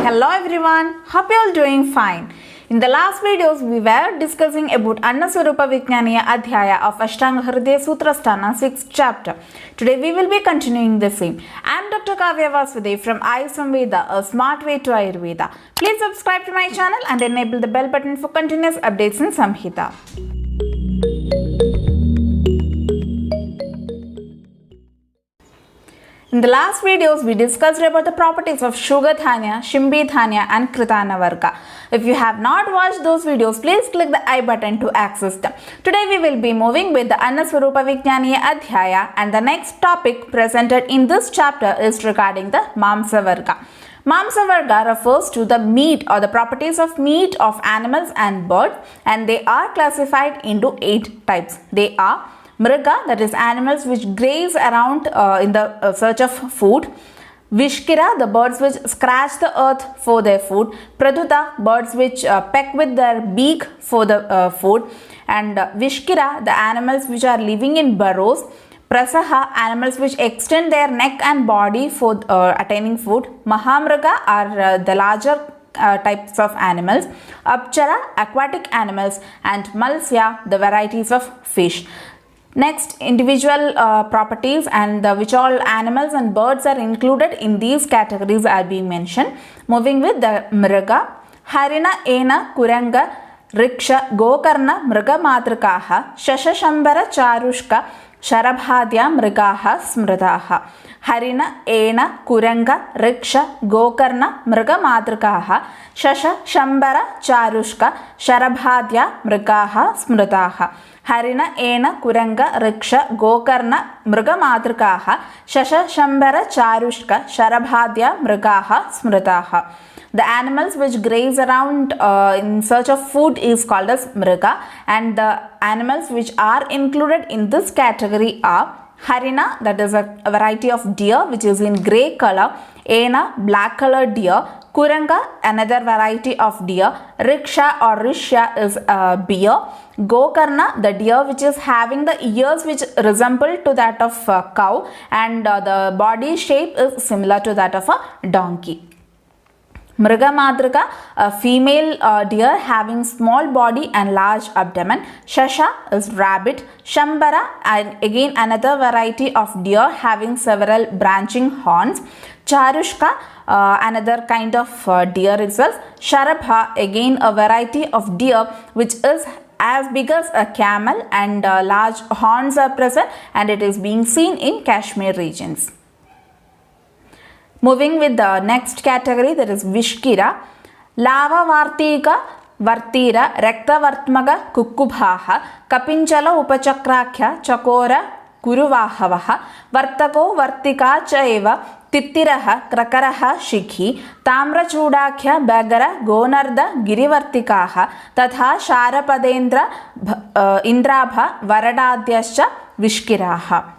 Hello everyone, hope you all doing fine. In the last videos, we were discussing about Annaswarupa Vijnaniya Adhyaya of Ashtanga Hridaya Sutrasthana 6th chapter. Today we will be continuing the same. I am Dr. Kavya Vasudev from Ayurveda, a smart way to Ayurveda. Please subscribe to my channel and enable the bell button for continuous updates in Samhita. In the last videos, we discussed about the properties of Shugadhanya, Shimbidhanya and Kritanavarga. If you have not watched those videos, please click the I button to access them. Today we will be moving with the Annaswarupa Vijnaniya Adhyaya, and the next topic presented in this chapter is regarding the Mamsavarga. Mamsavarga refers to the meat or the properties of meat of animals and birds, and they are classified into 8 types. They are Mriga, that is animals which graze around in the search of food. Vishkira, the birds which scratch the earth for their food. Praduta, birds which peck with their beak for the food. And Vishkira, the animals which are living in burrows. Prasaha, animals which extend their neck and body for attaining food. Mahamriga are the larger types of animals. Apchara, aquatic animals. And Malsya, the varieties of fish. Next, individual properties and which all animals and birds are included in these categories are being mentioned. Moving with the Mriga. Harina, Ena, Kuranga, Riksha, Gokarna, Mriga Matrikaha, Shashashambara, Charushka, Sharabhadya, Mrigaha, Smritaha. Harina, Ena, Kuranga, Riksha, Gokarna, Mriga Matrikaha, Shasha, Shambara, Charushka, Sharabhadya, Mrigaha, Smritaha. Harina, Ena, Kuranga, Riksha, Gokarna, Mriga Matrikaha, Shasha, Shambara, Charushka, Sharabhadya, Mrigaha, Smritaha. The animals which graze around in search of food is called as Mriga, and the animals which are included in this category are Harina, that is a variety of deer which is in grey color. Ena, black colored deer. Kuranga, another variety of deer. Riksha or Rishya is a bear. Gokarna, the deer which is having the ears which resemble to that of a cow, and the body shape is similar to that of a donkey. Mriga Madrika, a female deer having small body and large abdomen. Shasha is rabbit. Shambara, and again another variety of deer having several branching horns. Charushka, another kind of deer itself. Sharabha, again a variety of deer which is as big as a camel, and large horns are present, and it is being seen in Kashmir regions. Moving with the next category, that is Vishkira. Lava Vartika, Vartira, Rekta Vartmaga, Kukkubhaha, Kapinjala Upachakrakhya, Chakora, Kuruvahavaha, Vartako, Vartika Chaeva, Tittiraha, Krakaraha, Shikhi, Tamra Chudakya, Bagara, Gonarda, Girivartikaha, Tatha Sharapadendra, Indrabha, Varadadyascha, Vishkiraha.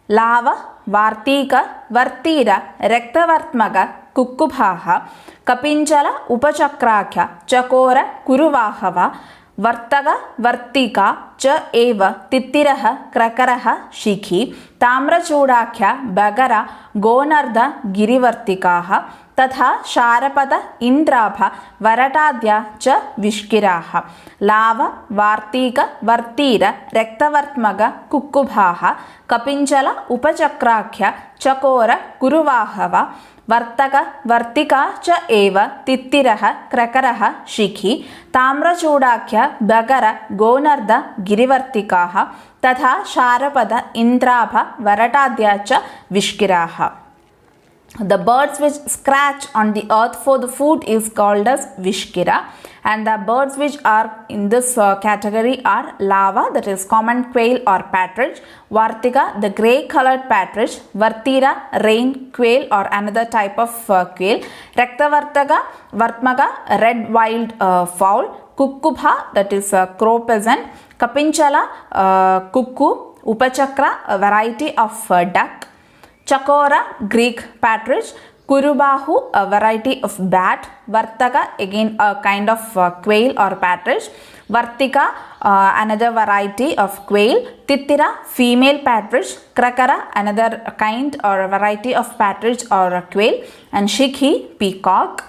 Lava, Vartika, Vartira, Rektavartmaga, Kukkubhaha, Kapinjala, Upachakrakhya, Chakora, Kuruvahava, Vartaga, Vartika, Cha Eva, Tittiraha, Krakaraha, Shikhi, Tamra Chudakya, Bagara, Gonarda, Girivartikaha, Tatha Sharapada, Indrabha, Varatadya, Cha Vishkiraha. Lava, Vartika, Vartira, Rektavartmaga, Kukkubhaha, Kapinjala, Upachakrakhya, Chakora, Kuruvahava, Vartaga, Vartika, Cha Eva, Tittiraha, Krakaraha, Shikhi, Tamra Chudakya, Bagara, Gonarda, Girivartikaha, Tatha Sharapada, Indrabha, Varatadya, Cha Vishkiraha. The birds which scratch on the earth for the food is called as Vishkira, and the birds which are in this category are Lava, that is common quail or partridge. Vartika, the grey colored partridge. Vartira, rain quail or another type of quail. Rektavartaga, Vartmaga, red wild fowl. Kukkubha, that is crow peasant. Kapinjala, cuckoo. Upachakra, a variety of duck. Chakora, Greek partridge. Kurubahu, a variety of bat. Vartaga, again a kind of quail or partridge. Vartika, another variety of quail. Tittira, female partridge. Krakara, another kind or a variety of partridge or a quail. And Shikhi, peacock.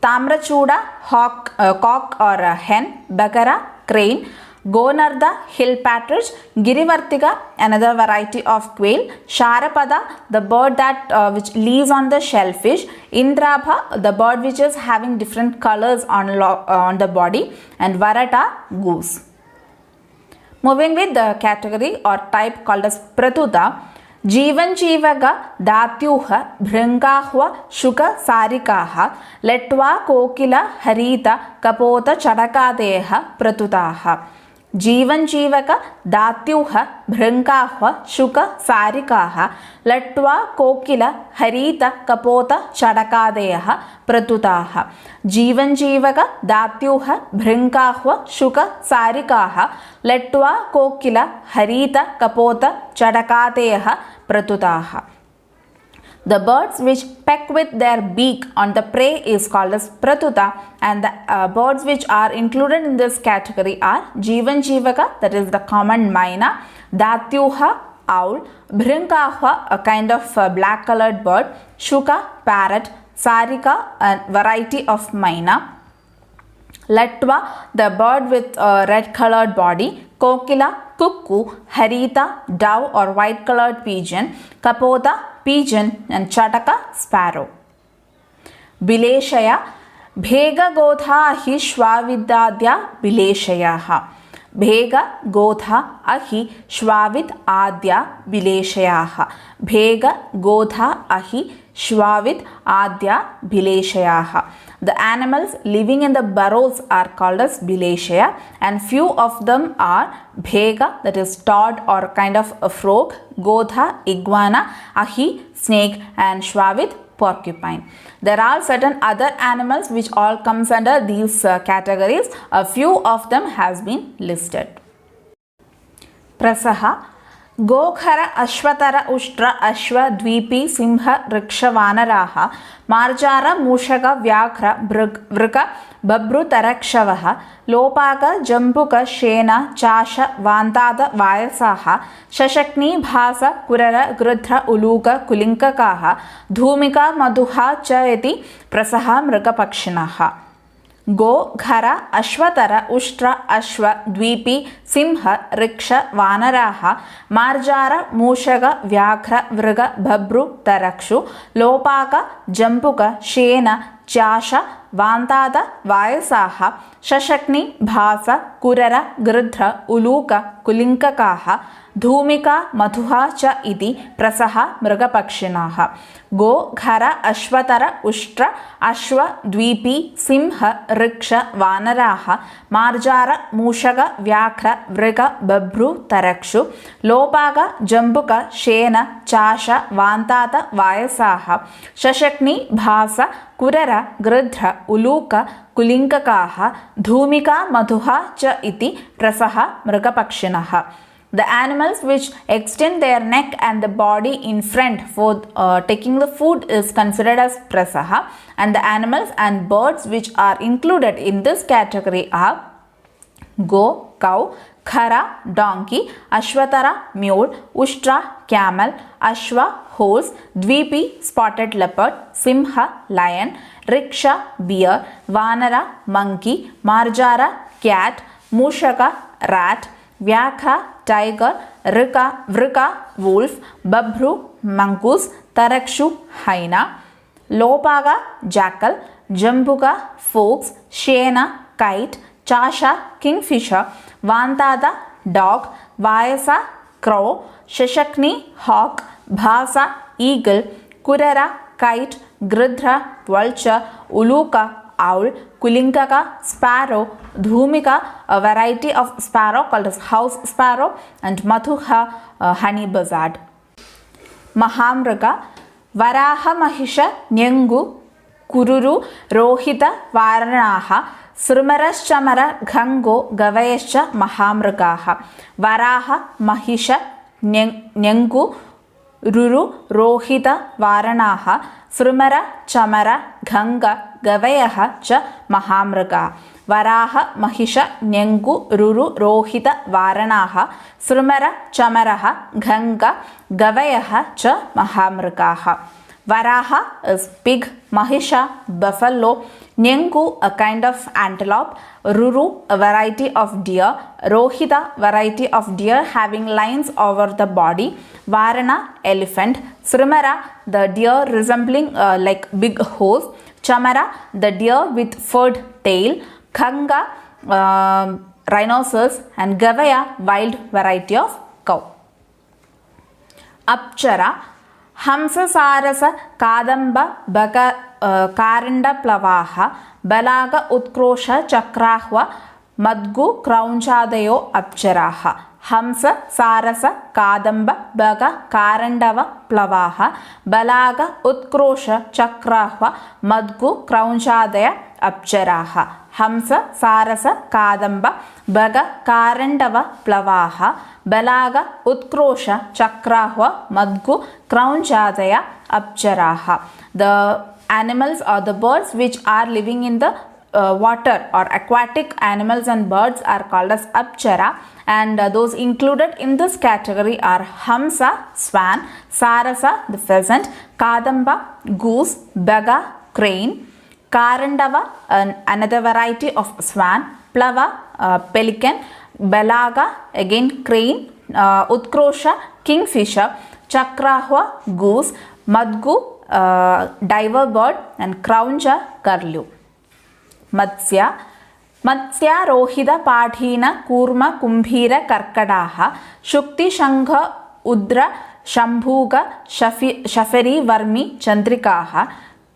Tamrachuda, cock or hen. Bagara, crane. Gonarda, hill partridge. Girivartika, another variety of quail. Sharapada, the bird that which lives on the shellfish. Indrabha, the bird which is having different colors on the body. And Varata, goose. Moving with the category or type called as Pratuta. Jivan Jivaga, Datyuha, Bhringahva, Shuka Sarikaha, Letva Kokila, Harita, Kapota Chadakadeha, Pratutaha. जीवन जीवक दात्युह भृंगाह्व शुक सारिकाः लट्वा कोकिल हरित कपोत चडकादयः प्रतुताः जीवन जीवक दात्युह भृंगाह्व शुक सारिकाः लट्वा कोकिल हरित कपोत चडकादयः प्रतुताः. The birds which peck with their beak on the prey is called as Pratuta, and the birds which are included in this category are Jivan Jivaka, that is the common myna, Datyuha, owl, Bhringahva, a kind of black colored bird, Shuka, parrot, Sarika, a variety of myna, Latva, the bird with a red colored body, Kokila, cuckoo, Harita, dove or white colored pigeon, Kapota, pigeon, and Chataka, sparrow. Bileshaya, Bhega Gotha Ahi Shvavidadya Bileshayaha. Bhega Gotha Ahi Shvavid Adya Bileshayaha. Bhega Gotha Ahi Shvavid Adya Bileshayaha. The animals living in the burrows are called as Bileshaya, and few of them are Bhega, that is toad or kind of a frog, Gotha, iguana, Ahi, snake, and Shvavid, porcupine. There are certain other animals which all comes under these categories. A few of them has been listed. Prasaha, Gokhara, Ashvatara, Ushtra, Ashva, Dvipi, Simha, Riksha, Vanaraha, Marjara, Mushaka, Vyakra, Vrika, Babru, Tarakshavaha, Lopaka, Jambuka, Shena, Chasha, Vantada, Vayasaha, Shashakni, Bhasa, Kurara, Grudra, Uluka, Kulinkakaha, Dhumika, Madhuha, Chaeti, Prasaha, Mrika Pakshinaha. Go, Ghara, Ashvatara, Ushtra, Ashva, Dvipi, Simha, Riksha, Vanaraha, Marjara, Mushaga, Vyakra, Vriga, Babru, Tarakshu, Lopaka, Jambuka, Shena, Chasha, Vantada, Vayasaha, Shashakni, Bhasa, Kurara, Grudra, Uluka, Kulinkakaha, Dhumika, Madhuha cha iti Prasaha Mrigapakshinaha. Go, Ghara, Ashvatara, Ushtra, Ashva, Dvipi, Simha, Riksha, Vanaraha, Marjara, Mushaga, Vyakra, Vriga, Babru, Tarakshu, Lopaga, Jambuka, Shena, Chasha, Vantata, Vayasaha, Shashakni, Bhasa, Kurara, Grudra, Uluka, Kulinkakaha, Dhumika, Madhuha cha iti Prasaha Mrigapakshinaha. The animals which extend their neck and the body in front for taking the food is considered as prasaha, and the animals and birds which are included in this category are go, cow, khara, donkey, ashvatara, mule, ushtra, camel, ashva, horse, dvipi, spotted leopard, simha, lion, riksha, bear, vanara, monkey, marjara, cat, mushaka, rat, Vyakha, tiger, Vrika, wolf, Babru, mongoose, Tarakshu, hyena, Lopaga, jackal, Jambuka, fox, Shena, kite, Chasha, kingfisher, Vantada, dog, Vayasa, crow, Shashakni, hawk, Bhasa, eagle, Kurara, kite, Gridra, vulture, Uluka, owl, Kulinkaka, sparrow, Dhumika, a variety of sparrow called as house sparrow, and Madhuha, honey buzzard. Mahamrika, Varaha, Mahisha, Nyangu, Kururu, Rohita, Varanaha, Srumaras, Chamara, Ghango, Gavayascha, Mahamrikaha. Varaha, Mahisha, Nyangu, Ruru, Rohita, Varanaha, Srumara, Chamara, Ganga, Gavayaha cha Mahamrika. Varaha, Mahisha, Nyangu, Ruru, Rohita, Varanaha, Srumara, Chamaraha, Ganga, Gavayaha cha Mahamrikaha. Varaha is pig, Mahisha buffalo, Nyangu a kind of antelope, Ruru a variety of deer, Rohita variety of deer having lines over the body, Varana elephant, Srimara the deer resembling like big horse, Chamara the deer with furred tail, Khanga rhinoceros, and Gavaya wild variety of cow. Apchara Hamsasarasa Kadamba Baka Karanda Plavaha Balaga Utkrosha Chakrahva Madgu Kraunchadayo Apcharaha. Hamsa Sarasa Kadamba Baga Karandava Plavaha Balaga Utkrosha Chakrahva Madgu Kraunchadaya Apcharaha. Hamsa Sarasa Kadamba Baga Karandava Plavaha Balaga Utkrosha Chakrahva Madgu Kraunchadaya Apcharaha. The animals or the birds which are living in the water or aquatic animals and birds are called as Apchara, and those included in this category are Hamsa, swan, Sarasa, the pheasant, Kadamba, goose, Baga, crane, Karandava, another variety of swan, Plava, pelican, Balaga, again crane, Utkrosha, kingfisher, Chakrahva, goose, Madgu, diver bird, and Krauncha, curlew. Matsya Matsya Rohida Padhina Kurma Kumbhira Karkadaha Shukti Shankha Udra Shambhuga Shafari Varmi Chandrikaha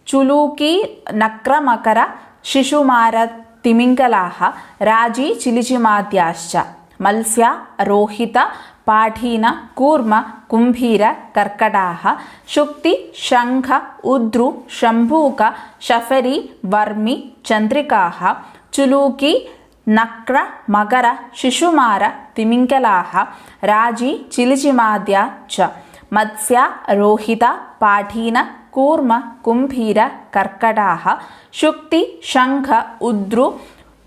Chuluki Nakra Makara Shishumara Timingalaha Raji Chilichimatyascha. Malsya Rohita Padhina Kurma Kumbhira Karkadaha Shukti Shankha Udru Shambhuka Shafari Varmi Chandrikaha Chuluki Nakra Magara Shishumara Timingalaha Raji Chilichimadya cha. Matsya Rohita Padhina Kurma Kumbhira Karkadaha Shukti Shankha Udru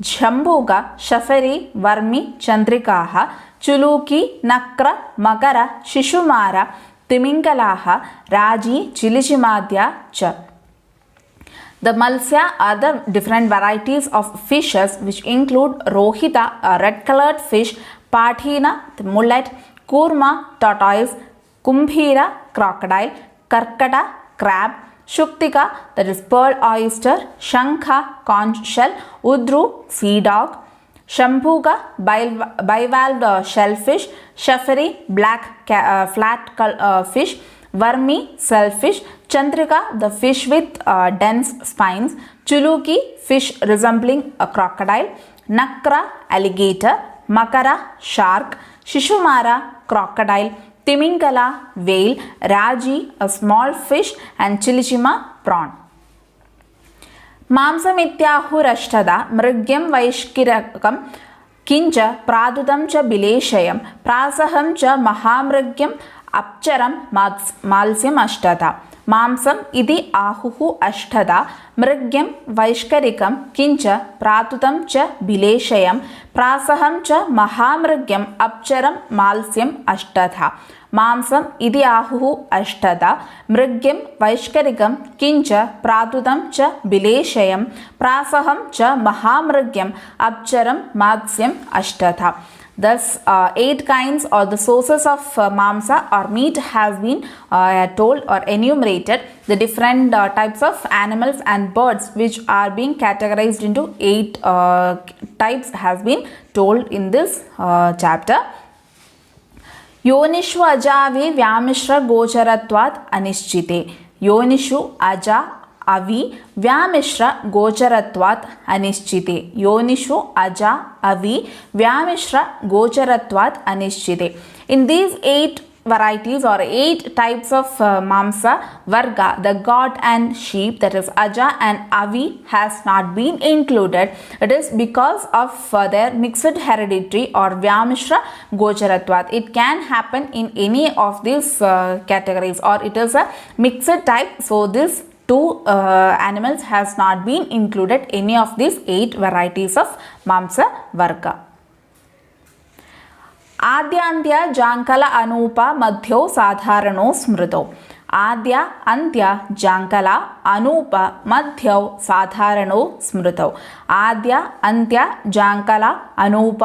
Shambhuga Shafari Varmi Chandrikaha Chuluki Nakra Magara Shishumara Timingalaha Raji Chilichimadya cha. The Malsya are the different varieties of fishes which include Rohita, a red colored fish, Padhina, the mullet, Kurma, tortoise, Kumbhira, crocodile, Karkada, crab, Shuktika, that is pearl oyster, Shankha, conch shell, Udru, sea dog, Shambhuga, bivalve shellfish, Shafari, black flat fish, Varmi, shellfish, Chandrika, the fish with dense spines, Chuluki, fish resembling a crocodile, Nakra, alligator, Makara, shark, Shishumara, crocodile, Timingala, whale, Raji, a small fish, and Chilichima, prawn. Mamsamityahurashtada Mrigyam Vaishkirakam Kincha Pradudam cha Bileshayam Prasaham cha Mahamrigyam Apcharam Malsyam Ashtada. Mamsam idi ahuhu ashtada Mrigyam Vaishkarikam Kincha Pradudam cha Bileshayam Prasaham cha Mahamrigyam Apcharam Malsyam Ashtada. Mamsam idi ahuhu ashtada Mrigyam Vaishkarikam Kincha Pradudam cha Bileshayam Prasaham cha Mahamrigyam Apcharam Malsyam Ashtada. Thus, 8 kinds or the sources of mamsa or meat has been told or enumerated. The different types of animals and birds which are being categorized into 8 types has been told in this chapter. Yonishu ajavi vyamishra gocharatvat anishchite. Yonishu aja avi vyamishra gocharatvat anishchite. Yonishu aja avi vyamishra gocharatvat anishchite. In these 8 varieties or 8 types of mamsa varga, the goat and sheep, that is aja and avi, has not been included. It is because of their mixed hereditary or vyamishra gocharatvat. It can happen in any of these categories, or it is a mixed type. So this 2 animals has not been included any of these 8 varieties of mamsa varga. Adhyantya Jankala Anupa Madhyo Sadharano Smrito. आद्य अन्त्य जाङ्कल अनूप मध्यौ साधारणौ स्मृतौ आद्य अन्त्य जाङ्कल Anoop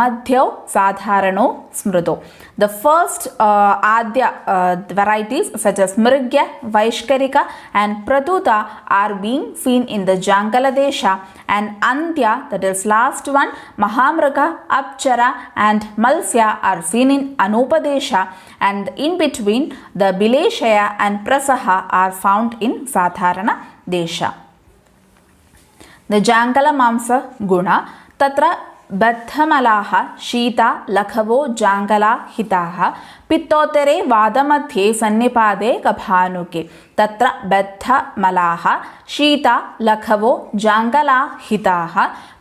मध्यौ साधारणौ स्मृतौ The first adya varieties such as Mrigya, Vaishkarika and Pratuta are being seen in the Jankala Desha, and Antya, that is last one, Mahamrika, Apchara and Malsya are seen in Anupa Desha, and in between the Bileshaya and Prasaha are found in Sadharana Desha. The Jankala Mamsa Guna Tatra बद्धमलाः शीता लघवो जाङ्गला हिताः पित्तोत्तरे वादमध्ये सन्निपादे कभानुके तत्र बद्धमलाः शीता लघवो जाङ्गला हिताः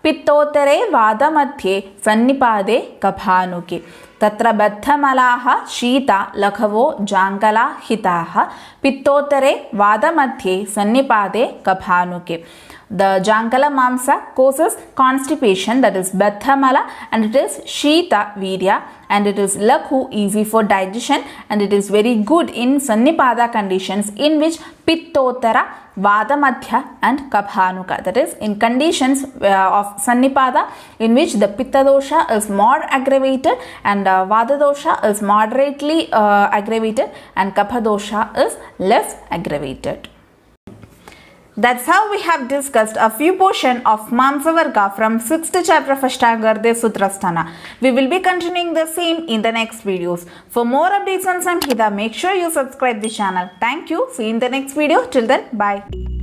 पित्तोत्तरे वादमध्ये सन्निपादे कभानुके तत्र बद्धमलाः शीता लघवो जाङ्गला हिताः पित्तोत्तरे वादमध्ये सन्निपादे कभानुके The Jankala Mamsa causes constipation, that is Bathamala, and it is Shita Virya, and it is Lakhu, easy for digestion, and it is very good in Sannipada conditions in which Pittotara, Vadamadhya and Kabhanuka, that is in conditions of Sannipada in which the Pitta dosha is more aggravated and Vada dosha is moderately aggravated and Kapha dosha is less aggravated. That's how we have discussed a few portion of Mamsavarga from 6th chapter of Ashtanga Sutrasthana. We will be continuing the same in the next videos. For more updates on Samhita, make sure you subscribe the channel. Thank you. See you in the next video. Till then, bye.